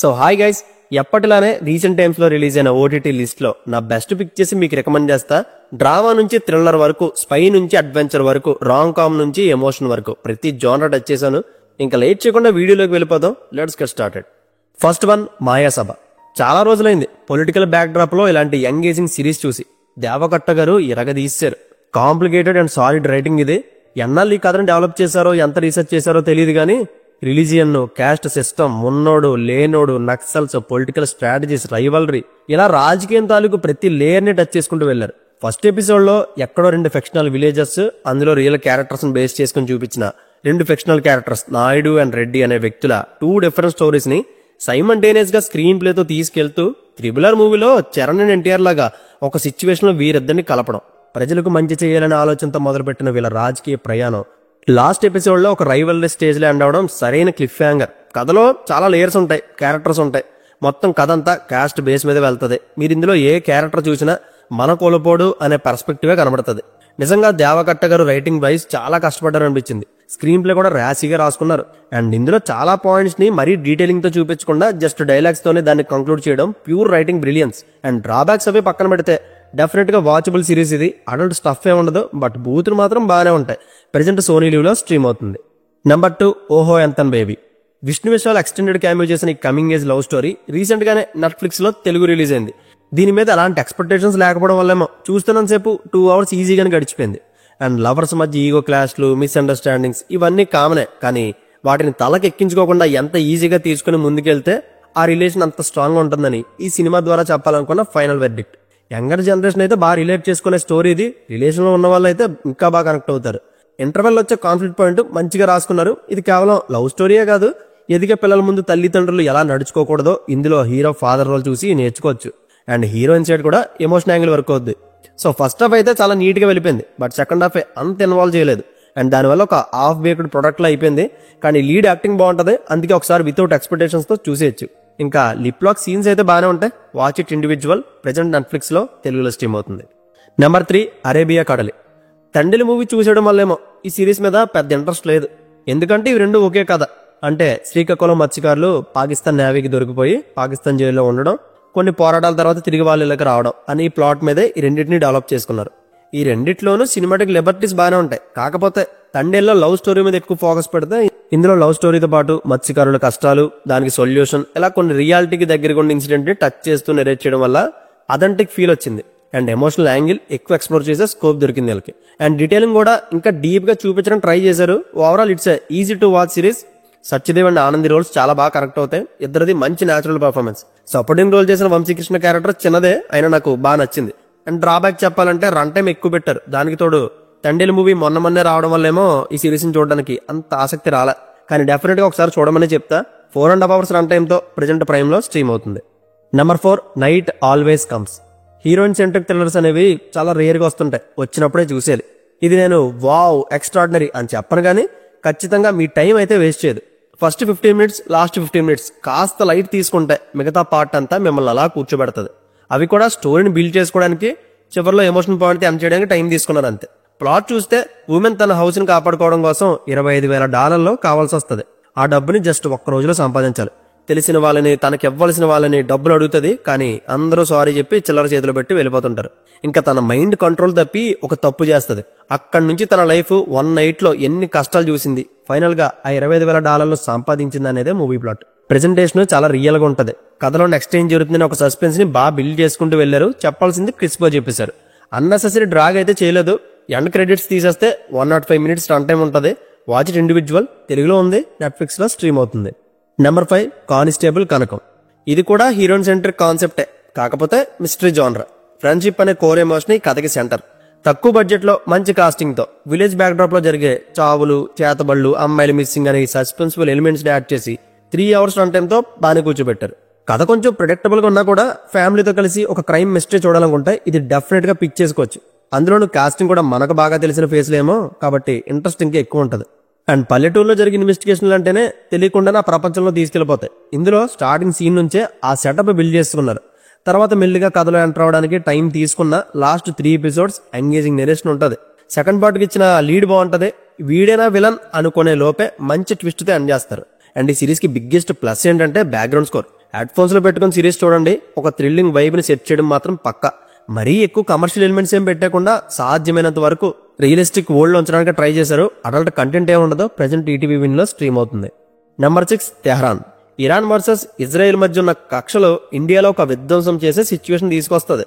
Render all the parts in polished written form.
So hi guys, ఎప్పటిలానే recent times లో release అయిన ఓటీటీ లిస్ట్ లో నా బెస్ట్ పిక్ చేసి మీకు రికమెండ్ చేస్తా. డ్రామా నుంచి థ్రిల్లర్ వరకు, స్పై నుంచి అడ్వెంచర్ వరకు, రాంగ్ కామ్ నుంచి ఎమోషన్ వరకు ప్రతి జోనర్ టచ్ చేశాను. ఇంకా లేట్ చేయకుండా వీడియోలోకి వెళ్ళిపోదాం. Let's get started. First one, Mayasabha. చాలా రోజులైంది పొలిటికల్ బ్యాక్ డ్రాప్ లో ఇలాంటి యంగేజింగ్ సిరీస్ చూసి. దేవకట్ట గారు ఇరగదీశారు. కాంప్లికేటెడ్ అండ్ సాలిడ్ రైటింగ్ ఇది. ఎన్నాళ్ళు ఈ కథను డెవలప్ చేశారో, ఎంత రీసెర్చ్ చేశారో తెలియదు కానీ రిలీజియన్, క్యాస్ట్ సిస్టమ్, ఉన్నోడు లేనోడు, నక్సల్స్, పొలిటికల్ స్ట్రాటజీస్, రైవల్రీ, ఇలా రాజకీయం తాలూకు ప్రతి లేయర్ ని టచ్ చేసుకుంటూ వెళ్లారు. ఫస్ట్ ఎపిసోడ్ లో ఎక్కడో 2 ఫిక్షనల్ విలేజెస్, అందులో రియల్ క్యారెక్టర్స్ బేస్ చేసుకుని చూపించిన 2 fictional characters Naidu and Reddy అనే వ్యక్తుల 2 డిఫరెంట్ స్టోరీస్ ని సైమల్టేనియస్ గా స్క్రీన్ ప్లేతో తీసుకెళ్తూ త్రిబులర్ మూవీలో చరణ్ అండ్ ఎన్టీఆర్ లాగా ఒక సిచ్యువేషన్ లో వీరిద్దరిని కలపడం, ప్రజలకు మంచి చేయాలనే ఆలోచనతో మొదలుపెట్టిన వీళ్ళ రాజకీయ ప్రయాణం లాస్ట్ ఎపిసోడ్ లో ఒక రైవల్రీ స్టేజ్ లో ఎండ్ అవడం సరైన క్లిఫ్ హ్యాంగర్. కథలో చాలా లేయర్స్ ఉంటాయి, క్యారెక్టర్స్ ఉంటాయి. మొత్తం కథ అంతా కాస్ట్ బేస్ మీద వెళ్తది. మీరు ఇందులో ఏ క్యారెక్టర్ చూసినా మన కోల్పోడు అనే పర్స్పెక్టివే కనబడుతుంది. నిజంగా దేవకట్ట గారు రైటింగ్ వైజ్ చాలా కష్టపడ్డారు అనిపించింది. స్క్రీన్ ప్లే కూడా ర్యాసీగా రాసుకున్నారు. అండ్ ఇందులో చాలా పాయింట్స్ ని మరీ డీటెయిలింగ్ తో చూపించకుండా జస్ట్ డైలాగ్స్ తోనే దాన్ని కంక్లూడ్ చేయడం pure writing brilliance. And drawbacks అవి పక్కన పెడితే డెఫినెట్ గా వాచబుల్ సిరీస్ ఇది. అడల్ట్ స్టఫ్ ఏ ఉండదు, బట్ బూతులు మాత్రం బాగానే ఉంటాయి. ప్రెజెంట్ సోనీ లీవ్ లో స్ట్రీమ్ అవుతుంది. Number 2, Oho Enthan baby. Vishnu Vishal extended cameo చేసిన ఈ coming age love story recent గానే నెట్ఫ్లిక్స్ లో తెలుగు రిలీజ్ అయింది. దీని మీద అలాంటి ఎక్స్పెక్టేషన్స్ లేకపోవడం వల్లేమో చూస్తున్నంతసేపు 2 అవర్స్ ఈజీగానే గడిచిపోయింది. అండ్ లవర్స్ మధ్య ఈగో క్లాష్లు, మిస్అండర్స్టాండింగ్స్ ఇవన్నీ కామనే, కానీ వాటిని తలకి ఎక్కించుకోకుండా ఎంత ఈజీగా తీసుకుని ముందుకెళ్తే ఆ రిలేషన్ అంత స్ట్రాంగ్ గా ఉంటుందని ఈ సినిమా ద్వారా చెప్పాలనుకున్న ఫైనల్ వెర్డిక్ట్. యంగర్ జనరేషన్ అయితే బాగా రిలేట్ చేసుకునే స్టోరీ ఇది. రిలేషన్ లో ఉన్న వాళ్ళు అయితే ఇంకా బాగా కనెక్ట్ అవుతారు. ఇంటర్వెల్ వచ్చే కాన్ఫ్లిక్ట్ పాయింట్ మంచిగా రాసుకున్నారు. ఇది కేవలం లవ్ స్టోరీయే కాదు, ఎదిగే పిల్లల ముందు తల్లిదండ్రులు ఎలా నడుచుకోకూడదో ఇందులో హీరో ఫాదర్ రోల్ చూసి నేర్చుకోవచ్చు. అండ్ హీరోయిన్ సైడ్ కూడా ఎమోషన్ యాంగిల్ వర్క్ అవుద్ది. సో ఫస్ట్ హాఫ్ అయితే చాలా నీట్ గా వెళ్ళిపోయింది, బట్ సెకండ్ హాఫ్ అంత ఇన్వాల్వ్ చేయలేదు. అండ్ దానివల్ల ఒక హాఫ్ బేక్డ్ ప్రొడక్ట్ లో అయిపోయింది. కానీ లీడ్ యాక్టింగ్ బాగుంటది, అందుకే ఒకసారి వితౌట్ ఎక్స్పెక్టేషన్స్ తో చూసేయచ్చు. ఇంకా లిప్ లాక్ సీన్స్ అయితే బాగానే ఉంటాయి. Watch it individual. Present Netflix లో తెలుగులో స్ట్రీమ్ అవుతుంది. నెంబర్ 3, అరేబియా కడలి. తండ్రి మూవీ చూసేయడం వల్లేమో ఈ సిరీస్ మీద పెద్ద ఇంట్రెస్ట్ లేదు. ఎందుకంటే ఇవి 2 ఒకే కథ. అంటే శ్రీకాకుళం మత్స్యకారులు పాకిస్తాన్ నేవీకి దొరికిపోయి పాకిస్తాన్ జైల్లో ఉండడం, కొన్ని పోరాటాల తర్వాత తిరిగి వాళ్ళ ఇళ్ళకి రావడం అని ఈ ప్లాట్ మీదే ఈ రెండింటిని డెవలప్ చేసుకున్నారు. ఈ రెండిట్లోనూ సినిమాటిక్ లిబర్టీస్ బాగానే ఉంటాయి. కాకపోతే తండేల్లో లవ్ స్టోరీ మీద ఎక్కువ ఫోకస్ పెడితే ఇందులో లవ్ స్టోరీతో పాటు మత్స్యకారుల కష్టాలు, దానికి సొల్యూషన్, ఇలా కొన్ని రియాలిటీకి దగ్గరగా ఉన్న ఇన్సిడెంట్ ని టచ్ చేస్తూ నెరేట్ చేయడం వల్ల అథెంటిక్ ఫీల్ వచ్చింది. అండ్ ఎమోషనల్ యాంగిల్ ఎక్కువ ఎక్స్ప్లోర్ చేసే స్కోప్ దొరికింది వీళ్ళకి. అండ్ డీటెయిలింగ్ కూడా ఇంకా డీప్ గా చూపించడం ట్రై చేశారు. Overall it's easy to watch series. Satyadev and Anandhi roles చాలా బాగా కనెక్ట్ అవుతాయి. ఇద్దరిది మంచి న్యాచురల్ పర్ఫార్మెన్స్. సపోర్టింగ్ రోల్ చేసిన వంశీకృష్ణ క్యారెక్టర్ చిన్నదే అయినా నాకు బాగా నచ్చింది. అండ్ డ్రాబ్యాక్ చెప్పాలంటే రన్ టైం ఎక్కువ పెట్టారు. దానికి తోడు తండేలు మూవీ మొన్నే రావడం వల్లేమో ఈ సిరీస్ ని చూడడానికి అంత ఆసక్తి రాలే. కానీ డెఫినెట్ గా ఒకసారి చూడమని చెప్తా. 4.5 hours రన్ టైమ్ తో ప్రెజెంట్ ప్రైమ్ లో స్ట్రీమ్ అవుతుంది. Number 4, night always comes. Heroine centric thrillers అనేవి చాలా రేర్ గా వస్తుంటాయి. వచ్చినప్పుడే చూసేది. ఇది నేను వావ్ ఎక్స్ట్రాడినరీ అని చెప్పను కానీ ఖచ్చితంగా మీ టైం అయితే వేస్ట్ చేయదు. ఫస్ట్ 15 minutes, లాస్ట్ 15 minutes కాస్త లైట్ తీసుకుంటే మిగతా పార్ట్ అంతా మిమ్మల్ని అలా కూర్చోబెడతది. అవి కూడా స్టోరీని బిల్డ్ చేసుకోవడానికి, చివరిలో ఎమోషనల్ పాయింట్ ఎండ్ చేయడానికి టైం తీసుకున్నారు అంతే. ప్లాట్ చూస్తే ఉమెన్ తన హౌస్ ని కాపాడుకోవడం కోసం $25,000 కావాల్సి వస్తుంది. ఆ డబ్బుని జస్ట్ ఒక్క రోజులో సంపాదించాలి. తెలిసిన వాళ్ళని, తనకి ఇవ్వాల్సిన వాళ్ళని డబ్బులు అడుగుతుంది. కానీ అందరూ సారీ చెప్పి చిల్లర చేతిలో పెట్టి వెళ్ళిపోతుంటారు. ఇంకా తన మైండ్ కంట్రోల్ తప్పి ఒక తప్పు చేస్తుంది. అక్కడి నుంచి తన లైఫ్ 1 night లో ఎన్ని కష్టాలు చూసింది, ఫైనల్ గా ఆ $25,000 సంపాదించింది అనేదే మూవీ ప్లాట్. ప్రెజెంటేషన్ చాలా రియల్ గా ఉంటది. కథలో నెక్స్ట్ ఏం జరుగుతుందని ఒక సస్పెన్స్ ని బాగా బిల్డ్ చేసుకుంటూ వెళ్లారు. చెప్పాల్సింది క్రిస్ప్ గా చెప్పేశారు. అన్నెసెసరీ డ్రాగ్ అయితే చేయలేదు. ఎండ్ క్రెడిట్స్ తీసేస్తే 105 minutes రన్ టైం ఉంటది. Watch it individual. తెలుగులో ఉంది, నెట్ఫ్లిక్స్ లో స్ట్రీమ్ అవుతుంది. నెంబర్ 5, కానిస్టేబుల్ కనకం. ఇది కూడా హీరోయిన్ సెంట్రిక్ కాన్సెప్టే, కాకపోతే మిస్టరీ జానర్. ఫ్రెండ్షిప్ అనే కోర్ ఎమోషన్ ఈ కథకి సెంటర్. తక్కువ బడ్జెట్ లో మంచి కాస్టింగ్ తో విలేజ్ బ్యాక్ డ్రాప్ లో జరిగే చావులు, చేతబళ్ళు, అమ్మాయిలు మిస్సింగ్ అనే సస్పెన్సిబుల్ ఎలిమెంట్స్ ని యాడ్ చేసి 3 hours రన్ టైం తో బాగానే కూర్చోబెట్టారు. కథ కొంచెం ప్రెడిక్టబుల్ గా ఉన్నా కూడా ఫ్యామిలీతో కలిసి ఒక క్రైమ్ మిస్టరీ చూడాలనుకుంటే ఇది డెఫినెట్ గా పిక్ చేసుకోవచ్చు. అందులోనూ కాస్టింగ్ కూడా మనకు బాగా తెలిసిన ఫేస్లేమో కాబట్టి ఇంట్రెస్ట్ ఇంకా ఎక్కువ ఉంటది. అండ్ పల్లెటూరులో జరిగిన ఇన్వెస్టిగేషన్లు అంటేనే తెలియకుండా నా ప్రపంచంలో తీసుకెళ్లిపోతాయి. ఇందులో స్టార్టింగ్ సీన్ నుంచే ఆ సెటప్ బిల్డ్ చేసుకున్నారు. తర్వాత మెల్లిగా కథలో ఎంటర్ అవడానికి టైం తీసుకున్న లాస్ట్ 3 episodes ఎంగేజింగ్ నెరేషన్ ఉంటది. సెకండ్ పార్ట్ కి ఇచ్చిన లీడ్ బాగుంటది. వీడేనా విలన్ అనుకునే లోపే మంచి ట్విస్ట్ తో ఎండ్ చేస్తారు. అండ్ ఈ సిరీస్ కి బిగ్గెస్ట్ ప్లస్ ఏంటంటే బ్యాక్గ్రౌండ్ స్కోర్. హెడ్ ఫోన్స్ లో పెట్టుకుని సిరీస్ చూడండి, ఒక థ్రిల్లింగ్ వైబ్ ని సెట్ చేయడం మాత్రం పక్కా. మరీ ఎక్కువ కమర్షియల్ ఎలిమెంట్స్ ఏం పెట్టకుండా సాధ్యమైనంత వరకు రియలిస్టిక్ వరల్డ్ లో ఉంచడానికి ట్రై చేశారు. అడల్ట్ కంటెంట్ ఏమి ఉండదో ప్రెజెంట్ ఈటీవీ విన్ లో స్ట్రీమ్ అవుతుంది. Number 6 Tehran. Iran versus Israel మధ్య ఉన్న కక్షలో ఇండియాలో ఒక విధ్వంసం చేసే సిచ్యువేషన్ తీసుకొస్తుంది.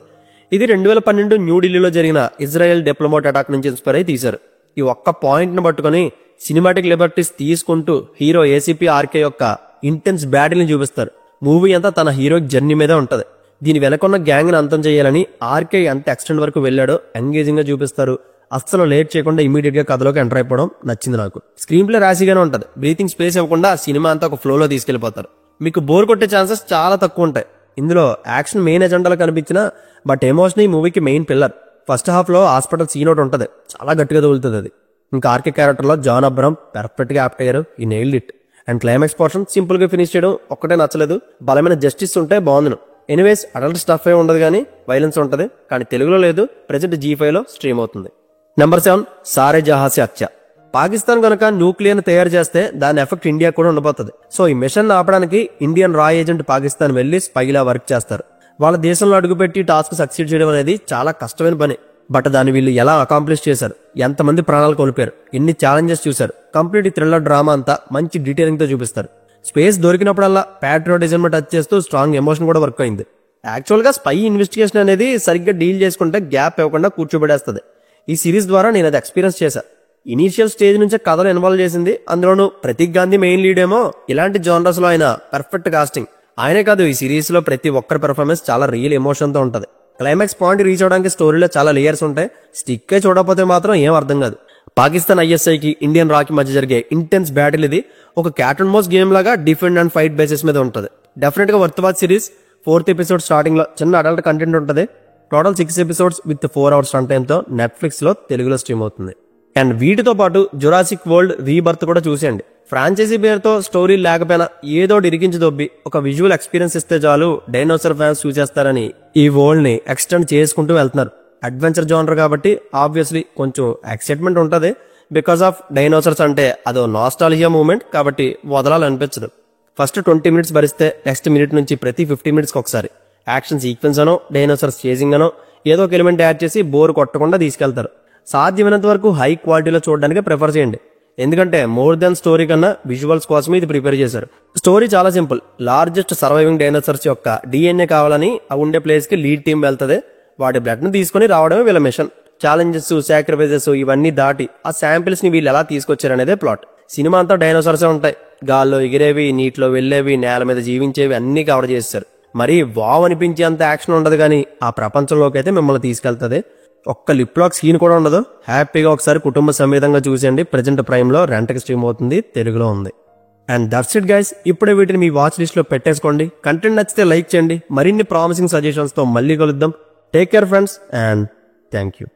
ఇది 2012 న్యూఢిల్లీలో జరిగిన ఇజ్రాయెల్ డిప్లొమాట్ అటాక్ నుంచి ఇన్స్పైర్ అయి తీశారు. ఈ ఒక్క పాయింట్ ను పట్టుకుని సినిమాటిక్ లిబర్టీస్ తీసుకుంటూ హీరో ఏసీపీ ఆర్కే యొక్క ఇంటెన్స్ బ్యాటిల్ ని చూపిస్తారు. మూవీ అంతా తన హీరోయిక్ జర్నీ మీదే ఉంటది. దీని వెనకున్న గ్యాంగ్ ని అంతం చేయాలని ఆర్కే ఎంత ఎక్స్టెంట్ వరకు వెళ్ళాడో ఎంగేజింగ్ గా చూపిస్తారు. అస్సలు లేట్ చేయకుండా ఇమీడియట్ గా కథలోకి ఎంటర్ అయిపోవడం నచ్చింది నాకు. స్క్రీన్ ప్లే రాశిగానే ఉంటది, బ్రీతింగ్ స్పేస్ ఇవ్వకుండా సినిమా అంతా ఒక ఫ్లోలో తీసుకెళ్లిపోతారు. మీకు బోర్ కొట్టే ఛాన్సెస్ చాలా తక్కువ ఉంటాయి. ఇందులో యాక్షన్ మెయిన్ ఎజెండాలో కనిపించినా బట్ ఎమోషన్ ఈ మూవీకి మెయిన్ పిల్లర్. ఫస్ట్ హాఫ్ లో హాస్పిటల్ సీన్ ఒకటి ఉంటది, చాలా గట్టిగా తగులుతుంది అది. ఇంకా ఆర్కే క్యారెక్టర్ లో జాన్ అబ్రహం పర్ఫెక్ట్ గా యాప్ట్ అయ్యారు, ఈ nailed it. And climax portion simple గా ఫినిష్ చేయడం ఒక్కటే నచ్చలేదు, బలమైన జస్టిస్ ఉంటే బాగుంది. ఎనీవేస్ అడల్ట్ స్టఫ్ ఏ ఉండదు కానీ వైలెన్స్ ఉంటది, కానీ తెలుగులో లేదు. ప్రెజెంట్ G5 లో స్ట్రీమ్ అవుతుంది. నెంబర్ 7 సారే జహాసే అచ్చా. పాకిస్తాన్ కనుక న్యూక్లియర్ తయారు చేస్తే దాని ఎఫెక్ట్ ఇండియా కూడా ఉండబోతుంది. సో ఈ మిషన్ ఆపడానికి ఇండియన్ రా ఏజెంట్ పాకిస్తాన్ వెళ్లి స్పైలా వర్క్ చేస్తారు. వాళ్ళ దేశంలో అడుగుపెట్టి టాస్క్ సక్సీడ్ చేయడం అనేది చాలా కష్టమైన పని. బట్ దాన్ని వీళ్ళు ఎలా అకాంప్లిష్ చేశారు, ఎంతమంది ప్రాణాలు కోల్పోయారు, ఎన్ని ఛాలెంజెస్ చూశారు. కంప్లీట్ థ్రిల్లర్ డ్రామా అంతా మంచి డీటెయిలింగ్ తో చూపిస్తారు. స్పేస్ దొరికినప్పుడల్లా ప్యాట్రియాటిజం టచ్ చేస్తూ స్ట్రాంగ్ ఎమోషన్ కూడా వర్క్ అయింది. యాక్చువల్ గా స్పై ఇన్వెస్టిగేషన్ అనేది సరిగ్గా డీల్ చేసుకుంటే గ్యాప్ ఇవ్వకుండా కూర్చోబెడేస్తుంది. ఈ సిరీస్ ద్వారా నేను అది ఎక్స్పీరియన్స్ చేశా. ఇనీషియల్ స్టేజ్ నుంచే కథలో ఇన్వాల్వ్ చేసింది. అందులోనూ ప్రతీక్ గాంధీ మెయిన్ లీడ్ ఏమో. ఇలాంటి జానర్స్ లో ఆయన పర్ఫెక్ట్ కాస్టింగ్. ఆయనే కాదు, ఈ సిరీస్ లో ప్రతి ఒక్కరి పెర్ఫార్మెన్స్ చాలా రియల్ ఎమోషన్ తో ఉంటది. క్లైమాక్స్ పాయింట్ రీచ్ అవడానికి స్టోరీలో చాలా లేయర్స్ ఉంటాయి. స్టిక్ చూడకపోతే మాత్రం ఏం అర్థం కాదు. పాకిస్తాన్ ISIకి ఇండియన్ రాకి మధ్య జరిగే ఇంటెన్స్ బ్యాటిల్ ఇది. ఒక క్యాట్ అండ్ మౌస్ గేమ్ లాగా డిఫెండ్ అండ్ ఫైట్ బేసిస్ మీద ఉంటుంది. డెఫినెట్ గా worth watch series. 4th episode starting లో చిన్న అడల్ట్ కంటెంట్ ఉంటుంది. Total 6 episodes with 4 hours run time తో నెట్ఫ్లిక్స్ లో తెలుగులో స్ట్రీమ్ అవుతుంది. అండ్ వీటితో పాటు జురాసిక్ వరల్డ్ రీబర్త్ కూడా చూసేయండి. ఫ్రాంచైజీ పేరుతో స్టోరీ లేకపోయినా ఏదో ఇరికించి దొబ్బి ఒక విజువల్ ఎక్స్పీరియన్స్ ఇస్తే చాలు డైనోసార్ ఫ్యాన్స్ చూసేస్తారని ఈ వరల్డ్ ని ఎక్స్టెండ్ చేసుకుంటూ వెళ్తున్నారు. అడ్వెంచర్ జోనర్ కాబట్టి ఆబ్వియస్లీ కొంచెం ఎక్సైట్మెంట్ ఉంటుంది. బికాస్ ఆఫ్ డైనోసార్స్ అంటే అదో నాస్టాలజియా మూమెంట్ కాబట్టి వదలాలనిపించదు. ఫస్ట్ 20 minutes భరిస్తే నెక్స్ట్ మినిట్ నుంచి ప్రతి 50 minutes ఒకసారి యాక్షన్ సీక్వెన్స్ అనో డైనోసార్స్ చేజింగ్ అనో ఏదో ఒక ఎలిమెంట్ యాడ్ చేసి బోర్ కొట్టకుండా తీసుకెళ్తారు. సాధ్యమైనంత వరకు హై క్వాలిటీలో చూడడానికి ప్రిఫర్ చేయండి. ఎందుకంటే మోర్ దెన్ స్టోరీ కన్నా విజువల్స్ కోసమే ఇది ప్రిపేర్ చేశారు. స్టోరీ చాలా సింపుల్. లార్జెస్ట్ సర్వైవింగ్ డైనోసార్స్ యొక్క DNA కావాలని ఆ ఉండే ప్లేస్ కి లీడ్ టీం వెళ్తుంది. వాటి బ్లడ్ ని తీసుకుని రావడమే వీళ్ళ మిషన్. ఛాలెంజెస్, సాక్రిఫైసెస్ ఇవన్నీ దాటి ఆ శాంపిల్స్ ని వీళ్ళు ఎలా తీసుకొచ్చారనేదే ప్లాట్. సినిమా అంతా డైనోసార్సే ఉంటాయి. గాల్లో ఎగిరేవి, నీటిలో వెళ్లేవి, నేల మీద జీవించేవి అన్ని కవర్ చేశారు. మరి వావ్ అనిపించేంత యాక్షన్ ఉండదు, కానీ ఆ ప్రపంచంలోకి అయితే మిమ్మల్ని తీసుకెళ్తుంది. ఒక్క లిప్ లాక్ సీన్ కూడా ఉండదు. హ్యాపీగా ఒకసారి కుటుంబ సమేతంగా చూసేయండి. ప్రెజెంట్ ప్రైమ్ లో రెంట్కి స్ట్రీమ్ అవుతుంది, తెలుగులో ఉంది. And that's it guys. ఇప్పుడే వీటిని మీ వాచ్ లిస్ట్ లో పెట్టేసుకోండి. కంటెంట్ నచ్చితే లైక్ చేయండి. మరిన్ని ప్రామిసింగ్ సజెషన్స్ తో మళ్ళీ కలుద్దాం. Take care friends and thank you.